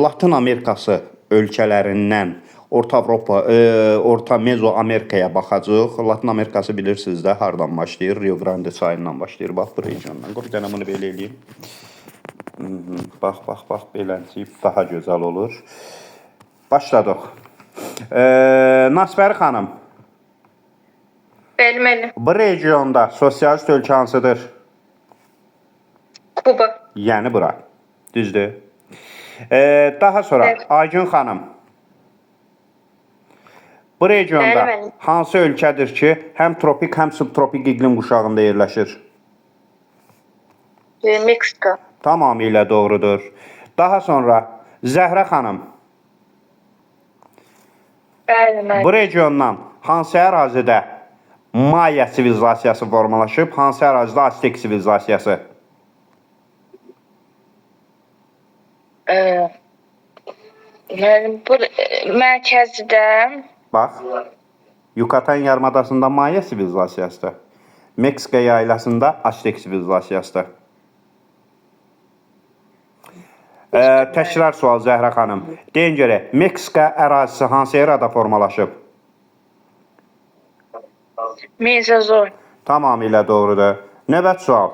Latın Amerikası ölkələrindən Orta Avropa, Orta Mezo Amerikaya baxacağıq. Latın Amerikası bilirsiniz də hardan başlayır? Rio Grande çayından başlayır. Bax bu regiondan. Bir dənə bunu belə eləyim. Bax, beləncə daha gözəl olur. Başladıq. Nasbəri xanım. Bəli. Bu regionda sosialist ölkə hansıdır? Kuba. Yəni bura. Düzdür. Daha sonra Evet. Aygün xanım. Bu regionda Bəli. hansı ölkədir ki, həm tropik, həm subtropik iqlim quşağında yerləşir? Meksika. Tamamilə doğrudur. Daha sonra Zəhra xanım. Bəli. Bu regiondan hansı ərazidə Maya sivilizasiyası formalaşıb, hansı ərazidə Aztek sivilizasiyası? Bu mərkəzdə Bax, Yucatan yarımadasında Maya sivilizasiyasıdır. Meksika yaylasında Aztek sivilizasiyasıdır. Təkrar sual Zəhra xanım. Deyin görək, Meksika ərazisi hansı erada formalaşıb? Mezozoy. Tamamilə doğrudur. Növbət sual.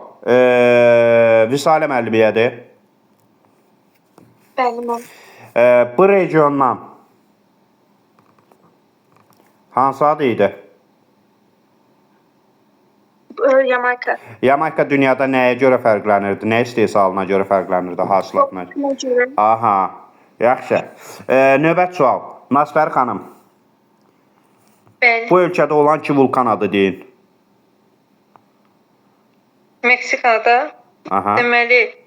Visalə müəllimiyədir. Bəli. Bu regiondan hansı adı idi? Yamayka. Yamayka dünyada nəyə görə fərqlənirdi? Nə istehsalına görə fərqlənirdi? Hasilatına görə. Aha, yaxşı. Növbət sual. Nasbəri xanım. Bəli. Bu ölkədə olan iki vulkan adı deyin. Meksikada. Aha. Deməli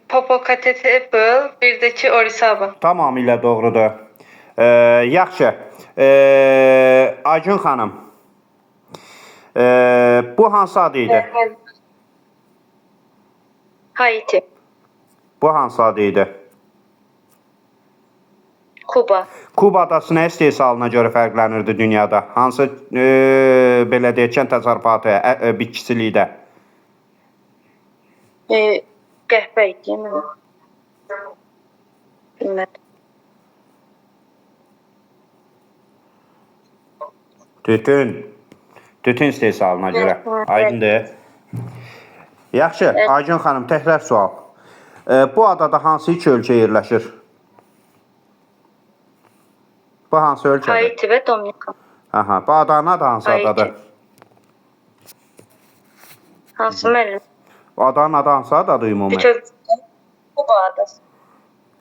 Popocatépetl, bir də ki Orizaba. Tamamilə doğrudur. Yaxşı. Aygün xanım. Bu hansı adı idi? Haiti. Bu hansı adı idi? Kuba. Kuba adası nə istehsalına görə fərqlənirdi dünyada? Hansı belə deyək, kənd təsərrüfatı bitkisilikdə? Qəhvə idi, bilmədim. Tütün istehsalına görə. Aydındır. Yaxşı, Aygün xanım, təkrar sual. Bu adada hansı iki ölkə yerləşir? Bu hansı ölkədir? Haiti və Dominika. Aha, bu adanın adı hansı adadır? Hansı müəllim? Adanın adı hansı adadır ümumi? Kuba adası.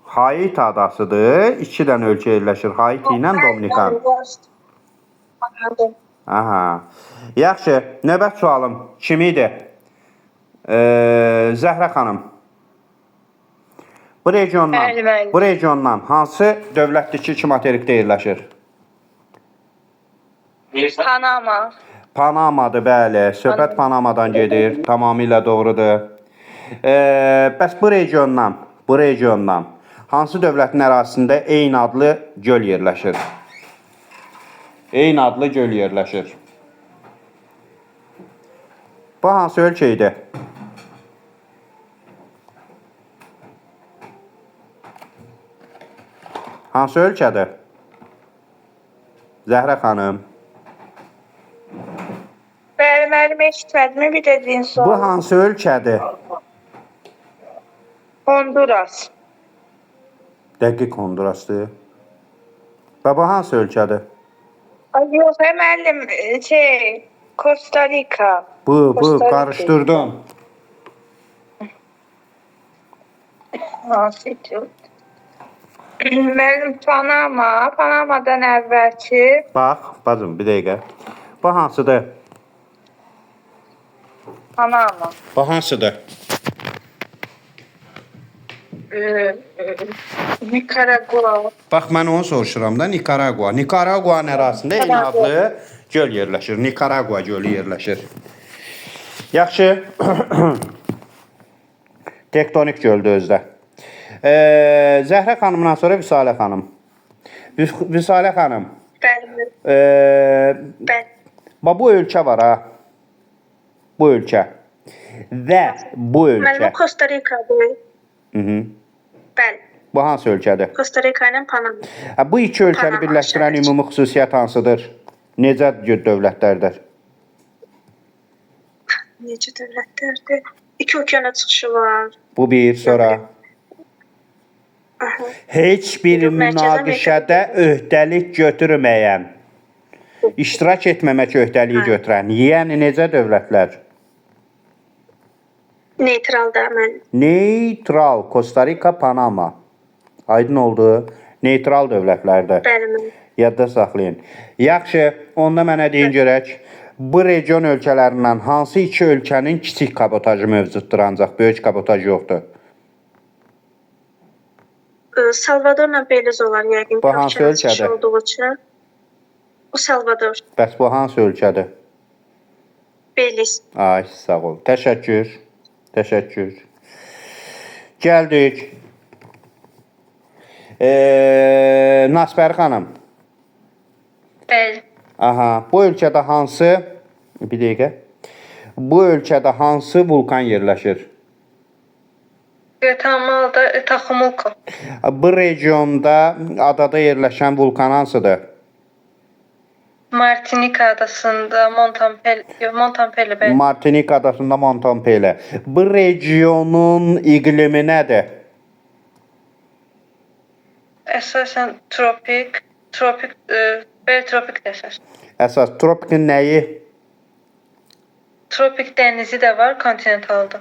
Haiti adasıdır. İki dənə ölkə yerləşir. Haiti ilə Dominikan. Aha. Yaxşı, növbət sualım kim idi? Zəhra xanım. Bu regiondan hansı dövlətdir ki, iki materikdə yerləşir? Panama. Panamadır, bəli. Söhbət Panamadan gedir. Tamamilə doğrudur. Bəs bu regiondan hansı dövlətin ərazisində eyni adlı göl yerləşir? Eyni adlı göl yerləşir. Bu hansı ölkə idi? Hansı ölkədir? Zəhra xanım. Bəli, müəllim eşitmədim, bir dediyin sual. Bu hansı ölkədir? Honduras. Dəqiq Hondurasdır. Və bu hansı ölkədir? Yox, müəllim, Costa Rica. Bu, qarışdırdım. Hansı idi? Müəllim, Panamadan əvvəlki. Bax, bacım, bir dəqiqə. Bu hansıdır? Panama. Bu hansıdır? Nikaragua. Bax, mən onu soruşuram da, Nikaragua. Nikaraguanın ərazisində eyni adlı göl yerləşir. Nikaragua gölü yerləşir. Yaxşı. Tektonik göldür özdə. Zəhra xanımdan sonra Visalə xanım. Visalə xanım. Bəli. Bu ölkə var ha. Bu ölkə. Və bu ölkə. Mənim Costa Rica'dır. Bəli. Bu hansı ölkədir? Costa Rica ilə Panama. Bu iki ölkəni Panama birləşdirən şəhəri. ümumi xüsusiyyət hansıdır? Necə dövlətlərdir? Necə dövlətlərdir? İki okeana çıxışı var. Bu bir, sonra heç bir Yox, Mərkəzi münaqişədə öhdəlik götürməyən, iştirak etməmək öhdəliyi götürən, yəni necə dövlətlər? Neytralda mən. Neytral, Costa Rica, Panama. Aydın oldu. Neytral dövlətlərdir. Bəli, mən. Yadda saxlayın. Yaxşı, onda mənə deyin görək, bu region ölkələrindən hansı iki ölkənin kiçik kabotajı mövcuddur, ancaq böyük kabotaj yoxdur? Salvadorla Beliz olar yəqin. Bu hansı Okeana ölkədir? çıxışı olduğu üçün. Bu Salvador. Bəs bu hansı ölkədir? Beliz. Ay, sağ ol. Təşəkkür. Təşəkkür. Gəldik. Nasbəri xanım. Bəli. Aha, bu ölkədə hansı, bir dəqiqə. Bu ölkədə hansı vulkan yerləşir? Guatemala'da Taxumulco. Bu regionda adada yerləşən vulkan hansıdır? Martinika adasında Montampele bəli. Martinika adasında Montampele. Bu regionun iqlimi nədir? Əsasən tropik əsas. Əsas tropikin nəyi? Tropik dənizi də var, kontinentalda.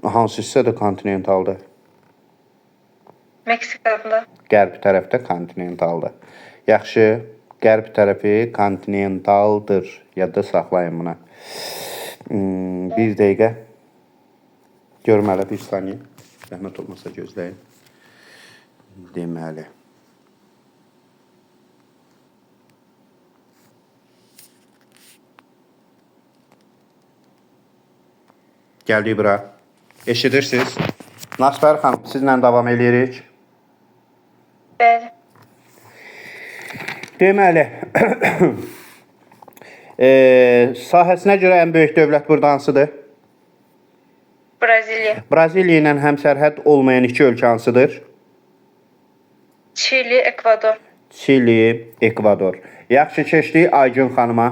Hansı hissədə kontinentaldır? Meksikada. Qərb tərəfdə kontinentaldır. Yaxşı, qərb tərəfi kontinentaldır. Yadda saxlayın buna. Bir dəqiqə. Görməli, bir saniyə. Zəhmət olmasa gözləyin. Deməli. Gəldik bura. Eşidirsiniz? Nasbəri xanım, sizlə davam edirik. Bəli. Deməli, sahəsinə görə ən böyük dövlət burada hansıdır? Braziliya. Braziliya ilə həmsərhəd olmayan iki ölkə hansıdır? Çili, Ekvador. Çili, Ekvador. Yaxşı keçdik Aygün xanıma.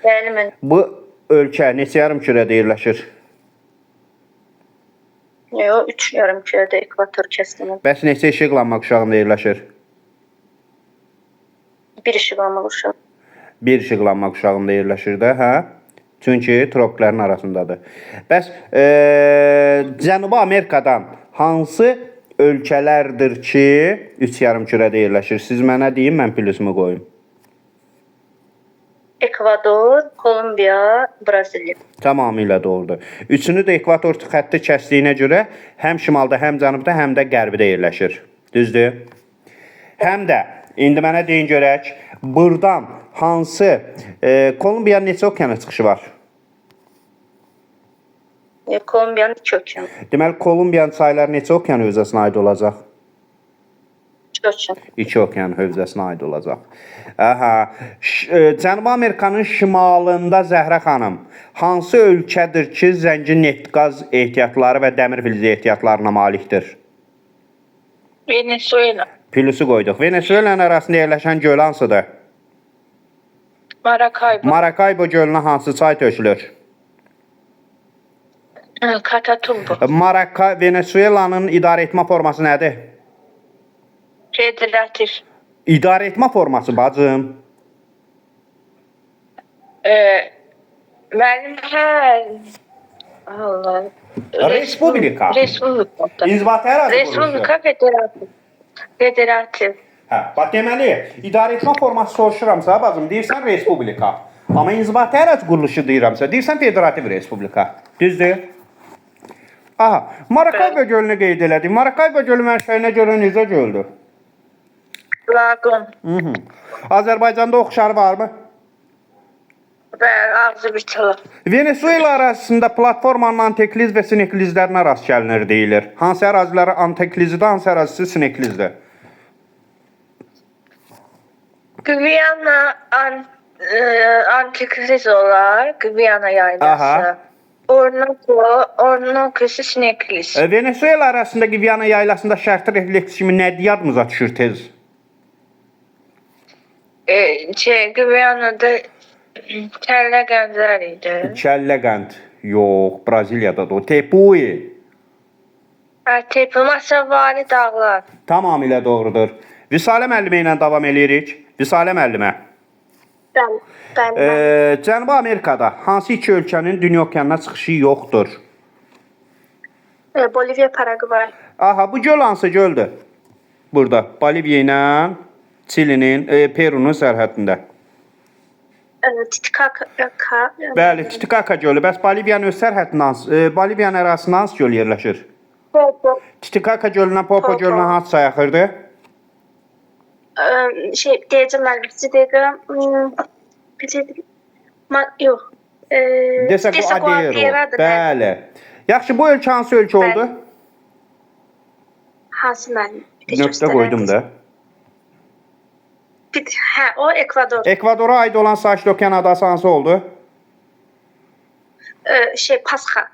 Bəli, mən. Bu ölkə neçə yarımkürədə yerləşir? Yox, 3 yarımkürədə ekvator kəsdimi. Bəs neçə işıqlanma quşağında yerləşir? Bir işıqlanma quşağı. Bir işıqlanma quşağında yerləşir də, hə? Çünki tropiklərin arasındadır. Bəs Cənubi Amerikadan hansı ölkələrdir ki, 3 yarımkürədə yerləşir? Siz mənə deyin, mən plusmu qoyum. Ekvador, Kolumbiya, Braziliya. Tamamilə doğrudur. Üçünü də ekvator xətti kəsdiyinə görə həm şimalda, həm cənubda, həm də qərbdə yerləşir. Düzdür? Həm də indi mənə deyin görək, burdan hansı Kolumbiyanın neçə okeana çıxışı var? Kolumbiyanın 2 okeanı. Deməli, Kolumbiyanın çayları neçə okean hövzəsinə aid olacaq? 2 okean. 2 okean hövzəsinə aid olacaq. Aha. Cənubi Amerikanın şimalında Zəhrə xanım, hansı ölkədir ki, zəngin neft qaz ehtiyatları və dəmir filizi ehtiyatlarına malikdir? Venezuela. Plusu qoyduq. Venezuelanın arasında yerləşən göl hansıdır? Maracaibo. Maracaibo gölünə hansı çay tökülür? Catatumbo. Venezuelanın idarəetmə forması nədir? Federatif. İdarəetmə forması bacım. Mənim Allah. Respublika. Respublika. İnzibati ərazi quruluşu. Respublika federativ. Federativ. Hə, bax deməli, idarəetmə forması soruşuramsa, bacım, deyirsən respublika. Amma inzibati ərazi quruluşu deyirəmsə, deyirsən federativ respublika. Düzdür? Aha, Maracaibo gölünü qeyd elədik. Maracaibo gölü mənşəyinə görə necə göldür? Lagun. Azərbaycanda oxşarı varmı? Və ağzı bir çalaq. Venezuela arasında platformanın antekliz və sineklizlərinə rast gəlinir deyilir. Hansı əraziləri anteklizdir, hansı ərazisi sineklizdir? Guyana antikriz olar. Guyana yaylası. Aha. Orinoco, Sineklis. Venezuela arasında Gviyana yaylasında şərti refleks kimi nədir yadımıza düşür tez? Gviyana'da kelle gənclər idi. Kəlləqənd. Yox, Braziliyadadır o. Tepuy. Tepe Masavari dağlar. Tamamilə doğrudur. Visalə müəllimə ilə davam eləyirik. Visalə müəllimə. Bəli. Cənubi Amerikada hansı iki ölkənin dünya okeanına çıxışı yoxdur? Bolivya, Paraguay. Aha, bu göl hansı göldür? Burada Boliviya ilə Çilinin, Perunun sərhədində. Titicaca. Bəli, Titicaca gölü. Bəs Boliviyanın öz sərhədində hansı, Boliviyanın ərazisində hansı göl yerləşir? Popo. Titicaca gölündən Popo Popo. gölünə hansı çay axırdı? Deyəcəm mən bir dəqiqə. Yox. Desək o Adeiro. Bəli. Yaxşı, bu ölkə hansı ölkə oldu? Hansı mənim? Nöqtə qoydum da. O Ekvador. Ekvadora aid olan Sakit Okean adası hansı oldu? Pasxa.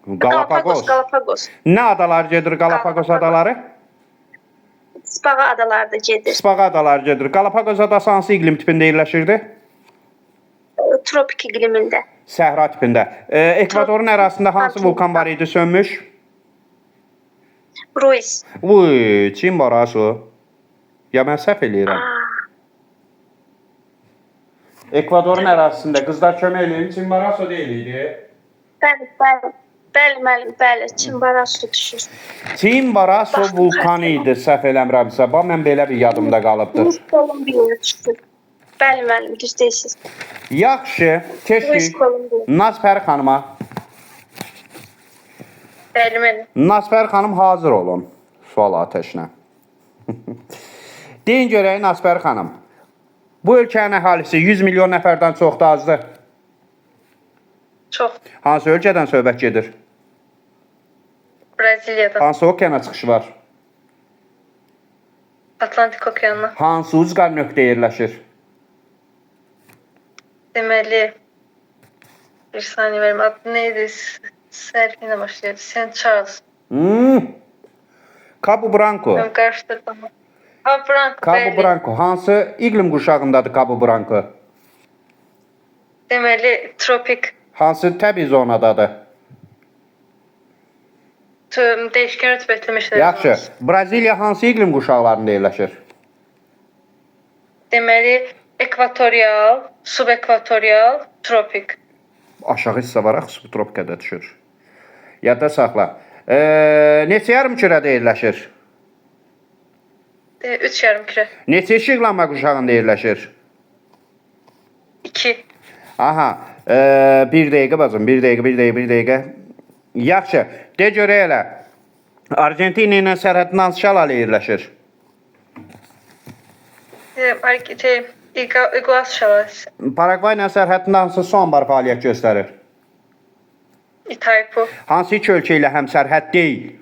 Galapagos. Galapagos. Nə adalar gedir Galapagos adaları? Spağa adalarda gedir. Spağa adaları gedir. Galapagos adası hansı iqlim tipində yerləşirdi? Tropik iqlimində. Səhra tipində. Ekvadorun ərazisində hansı vulkan var idi, sönmüş? Ruiz. Uy, Chimborazo. Ya mən səhv eləyirəm. Ekvadorun ərazisində qızlar kömək eləyin, Chimborazo deyil idi. Bəli. Chimborazo düşür. Chimborazo vulkanı idi, səhv eləmirəmsə. Bax, mən belə bir yadımda qalıbdır. Ruiz Kolumbiyaya düşür. Bəli, müəllim, düz deyirsiniz. Yaxşı, keçdik Ruiz Kolumbiya. Nazpər xanıma. Bəli, müəllim. Nazpər xanım hazır olun sual atəşinə. Deyin görək Nazpər xanım. Bu ölkənin əhalisi 100 milyon nəfərdən çox da azdır. Çox. Hansı ölkədən söhbət gedir? Braziliyadan. Hansı okeana çıxışı var? Atlantik okeanına. Hansı ucqar nöqtə yerləşir? Deməli, bir saniyə verim. Adı neydi? Sərfi ilə başlayırdı. St. Charles. Cabo Branco. Mən qarışdırdım. Cabo Branco. Cabo Branco. Hansı iqlim qurşağındadır Cabo Branco? Deməli, tropik. Hansı təbii zonadadır? Dəyişkən rütbətli meşələr. Yaxşı. Braziliya hansı iqlim qurşaqlarında yerləşir? Deməli, ekvatorial, subekvatorial, tropik. Aşağı hissə var, subtropikada düşür. Yadda saxla. Neçə yarımkürədə yerləşir? 3 yarımkürə. Neçə işıqlanma qurşağında yerləşir? 2. Aha. Bir dəqiqə bacım, bir dəqiqə. Yaxşı. De görək elə. Argentina ilə sərhədin hansı şəlalə yerləşir? İqlas şəlaləsi. Paragvay ilə sərhədin hansı sonbar fəaliyyət göstərir? Itaipu. Hansı iki ölkə ilə həmsərhəd deyil?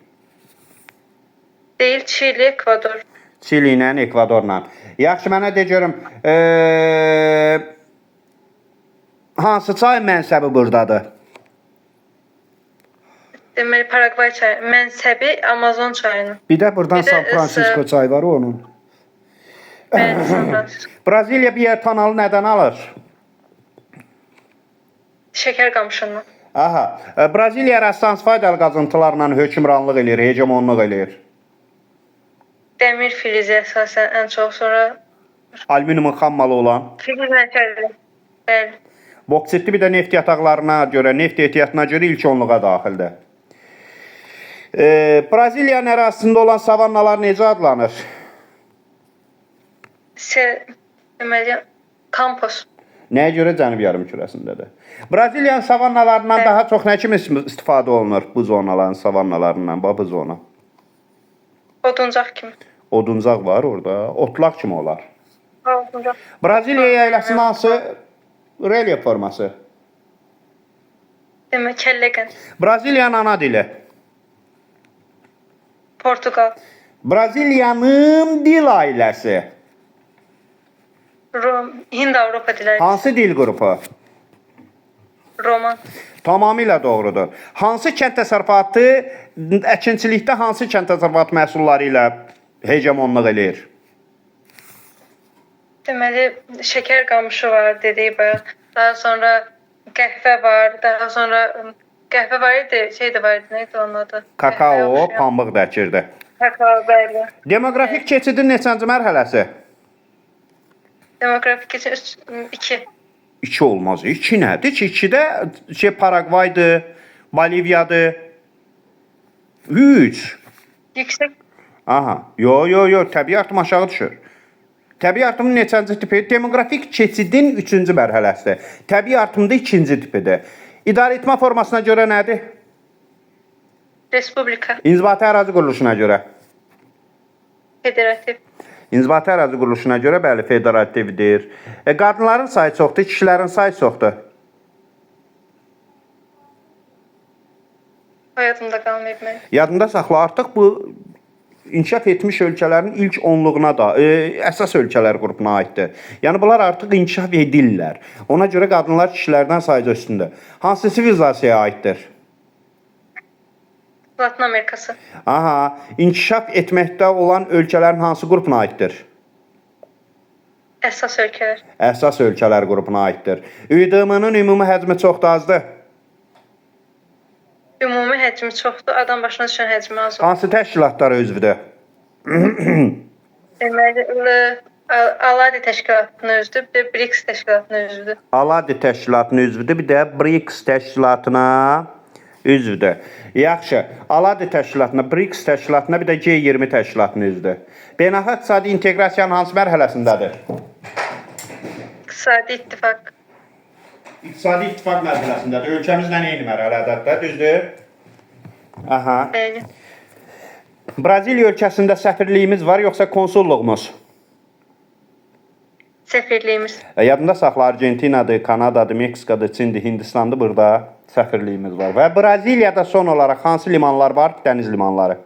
Deyil, Çili, Ekvador. Çili ilə, Ekvadorla. Yaxşı, mənə de görüm. Hansı çay mənsəbi buradadır? Deməli, Paragvay çayı. Mənsəbi Amazon çayının. Bir də buradan Bir də, San Francisco çayı var onun. Bəli, San Francisco. Braziliya bioetanalı nədən alır? Şəkər qamışından. Aha. Braziliya ərazisi faydalı qazıntılarla hökmranlıq eləyir, hegemonluq eləyir. Dəmir filizi əsasən ən çox, sonra Alüminiumun xammalı olan. filiz məşəli. Bəli. Boksitli bir də neft yataqlarına görə, neft ehtiyatına görə ilk onluğa daxildir. Braziliyanın ərazisində olan savannalar necə adlanır? Deməli, kampos. Nəyə görə Cənub yarımkürəsindədir? Braziliyanın savannalarından daha çox nə kimi istifadə olunur bu zonaların savannalarından, bu zona? Oduncaq kimi. Oduncaq var orada, otlaq kimi olar. Oduncaq. Braziliya yaylasının hansı relyef forması? Demək, kəlləqən. Braziliyanın ana dili. Portugal. Braziliyanın dil ailəsi. Hind-Avropa dilləri. Hansı dil qrupu? Roman. Tamamilə doğrudur. Hansı kənd təsərrüfatı əkinçilikdə hansı kənd təsərrüfatı məhsulları ilə hegemonluq eləyir? Deməli, şəkər qamışı var dedik bayaq. Daha sonra qəhvə var. Daha sonra qəhvə var idi, şey də var idi, neydi onun adı? Kakao, pambıq dəkirdi. Kakao, bəli. Demoqrafik keçidin neçənci mərhələsi? Demoqrafik keçid 2. 2 olmaz. 2 nədir ki? 2-də Paragvaydır, Boliviyadır. 3. Yüksək. Aha. Yo, təbii artım aşağı düşür. Təbii artımın neçənci tipi? Demoqrafik keçidin 3-cü mərhələsidir. Təbii artımda 2-ci tipidir. İdarəetmə formasına görə nədir? Respublika. İnzibati ərazi quruluşuna görə. Federativ. İnzibati ərazi quruluşuna görə bəli federativdir. Qadınların sayı çoxdur, kişilərin sayı çoxdur. O yadımda qalmayıb mənim. Yadında saxla, artıq bu inkişaf etmiş ölkələrin ilk 10-luğuna da, əsas ölkələr qrupuna aiddir. Yəni bunlar artıq inkişaf edirlər. Ona görə qadınlar kişilərdən sayıca üstündür. Hansı sivilizasiyaya aiddir? Latın Amerikası. Aha, inkişaf etməkdə olan ölkələrin hansı qrupuna aiddir? Əsas ölkələr. Əsas ölkələr qrupuna aiddir. ÜDM-nin ümumi həcmi çox da azdır. Ümumi həcmi çoxdur, adam başına düşən həcmi az olur. Hansı təşkilatlara üzvdür? Deməli, Aladi təşkilatının üzvüdür, bir də BRICS təşkilatının üzvüdür. Aladi təşkilatının üzvüdür, bir də BRICS təşkilatına üzvdür. Yaxşı, Aladi təşkilatına, BRICS təşkilatına, bir də G20 təşkilatının üzvdür. Beynəlxalq iqtisadi inteqrasiyanın hansı mərhələsindədir? İqtisadi ittifaq. İqtisadi ittifaq mərhələsindədir. Ölkəmizlə eyni mərhələdədir, düzdür? Aha. Bəli. Braziliya ölkəsində səfirliyimiz var, yoxsa konsulluğumuz? Səfirliyimiz. Yadında saxla, Argentinadır, Kanadadır, Meksikadır, Çindir, Hindistandır, burada səfirliyimiz var. Və Braziliyada son olaraq hansı limanlar var? Dəniz limanları.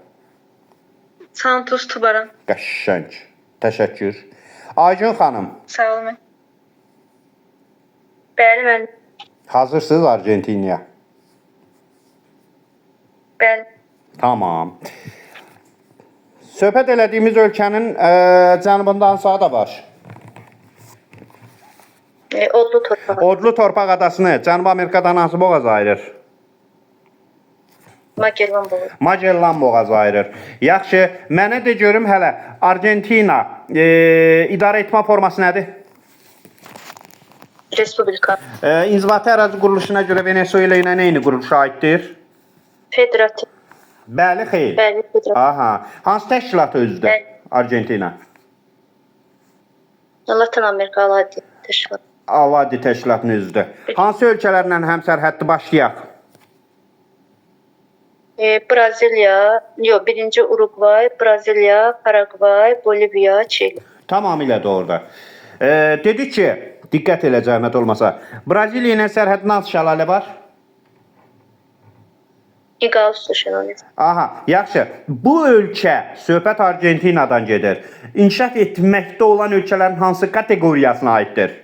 Santos, Tubaran. Qəşəng. Təşəkkür. Aycun xanım, Sağ olun. Bəli, mən. hazırsınız Argentinaya? Bəli. Tamam. Söhbət elədiyimiz ölkənin cənubunda hansı ada var? Odlu torpaq. Odlu torpaq adasını Cənubi Amerikadan hansı boğaz ayırır? Magellan boğazı. Magellan boğazı ayırır. Yaxşı, mənə də görüm hələ Argentina idarə etmə forması nədir? Respublika. İnzibati ərazi quruluşuna görə Venezuela ilə eyni quruluşa aiddir? Federativ. Bəli, xeyr. Bəli, federativ. Aha. Hansı təşkilat özüdür? Bəli. Argentina. Latın Amerika Aladi təşkilat. Aladi təşkilatının özüdür. Hansı ölkələrlə həmsərhəddi başlayaq? Braziliya, birinci Uruguay, Braziliya, Paragvay, Boliviya, Çili. Tamamilə doğrudur. Dedi ki, diqqət elə zəhmət olmasa, Braziliya ilə sərhəddə hansı şəlalə var? İqaus şəlaləsi. Aha, yaxşı. Bu ölkə, söhbət Argentinadan gedir. İnkişaf etməkdə olan ölkələrin hansı kateqoriyasına aiddir?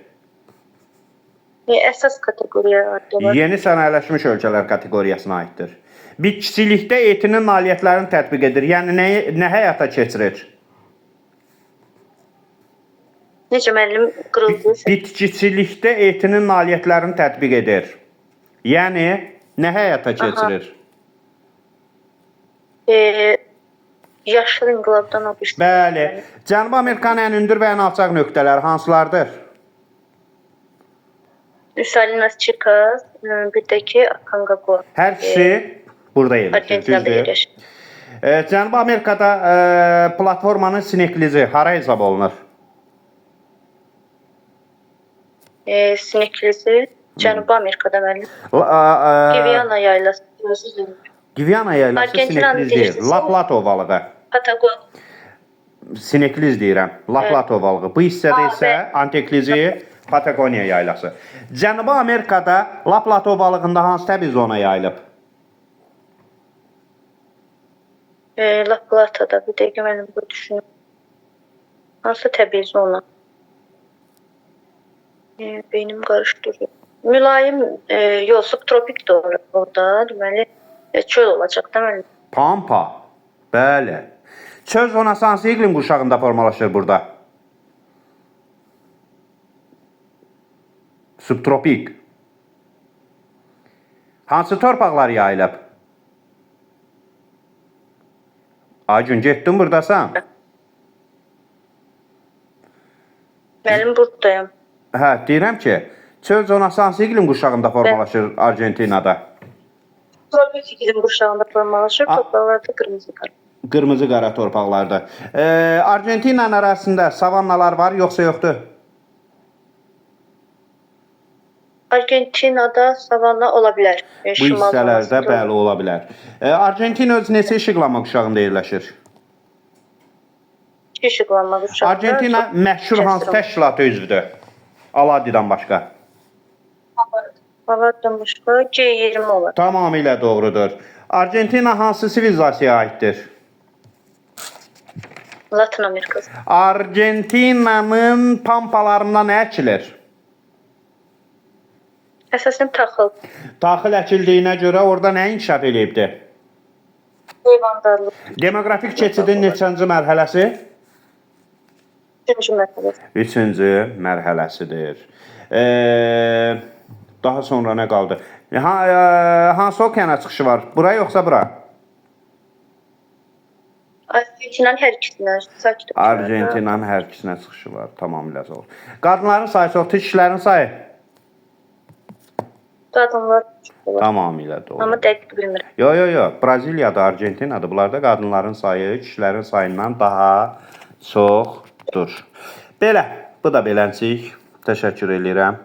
Əsas kateqoriya var. Yeni sənayeləşmiş ölkələr kateqoriyasına aiddir. Bitkicilikdə etinin nailiyyətlərini tətbiq edir. Yəni nə həyata keçirir? Necə müəllim qırıldı? Bitkicilikdə etinin nailiyyətlərini tətbiq edir. Yəni nə həyata keçirir? Yaşıl inqilabdan o bir. Bəli. Cənubi Amerikanın ən hündür və ən alçaq nöqtələri hansılardır? Salinas Chicas, bir də ki Aconcagua. Hər ikisi burada yerləşir. Argentinada yerləşir. Cənubi Amerikada platformanın sineklizi hara hesab olunur? Sineklizi Cənubi Amerikada müəllim. Guyana yaylası. Guyana yaylası sinekliz deyil. La Plato balığı. Patagon. Sinekliz deyirəm. La Plato balığı. Bu hissədə isə anteklizi Patagoniya yaylası. Cənubi Amerikada La Plato balığında hansı təbii zona yayılıb? La Plato'da bir dəqiqə mənim bu düşünüm. Hansı təbii zona? Beynim qarışdırıyor. Mülayim, yox, subtropik də olur orada. Deməli, çöl olacaq deməli. Pampa. Bəli. Çöl zonası hansı iqlim qurşağında formalaşır burada? Subtropik. Hansı torpaqlar yayılıb? Acun, getdin buradasan? Mənim buradayım. Hə, deyirəm ki, çöl zonası hansı iqlim qurşağında formalaşır Argentinada? Tropik iqlim qurşağında formalaşır, torpaqlarda qırmızı qar. Qırmızı qara torpaqlarda. Argentinanın arasında savannalar var, yoxsa yoxdur? Argentinada savanna ola bilər. Bu hissələrdə bəli ola bilər. Argentina öz neçə işıqlanma quşağında yerləşir? İşıqlanma quşağında. Argentina məşhur hansı təşkilata üzvdür? Aladidən başqa. Havadan başqa G20 olar. Tamamilə doğrudur. Argentina hansı sivilizasiyaya aiddir? Latin Amerikası. Argentinanın pampalarında nə əkilir? Əsasən taxıl, Taxıl əkildiyinə görə orada nə inkişaf eləyibdir? heyvandarlıq, Demoqrafik keçidin neçənci mərhələsi? üçüncü mərhələsi. Üçüncü mərhələsidir. Daha sonra nə qaldı? Hansı okeana çıxışı var? Bura yoxsa bura? Argentinanın hər ikisindən sakit. Argentinanın hər ikisinə çıxışı var. Tamamilə zor. Qadınların sayı çoxdur, kişilərin sayı? Qadınlar çox olar. Tamamilə doğru. Amma dəqiq bilmirəm. Yo. Braziliyada, Argentinadır. Bunlarda qadınların sayı kişilərin sayından daha çoxdur. Belə, bu da beləncik. Təşəkkür edirəm.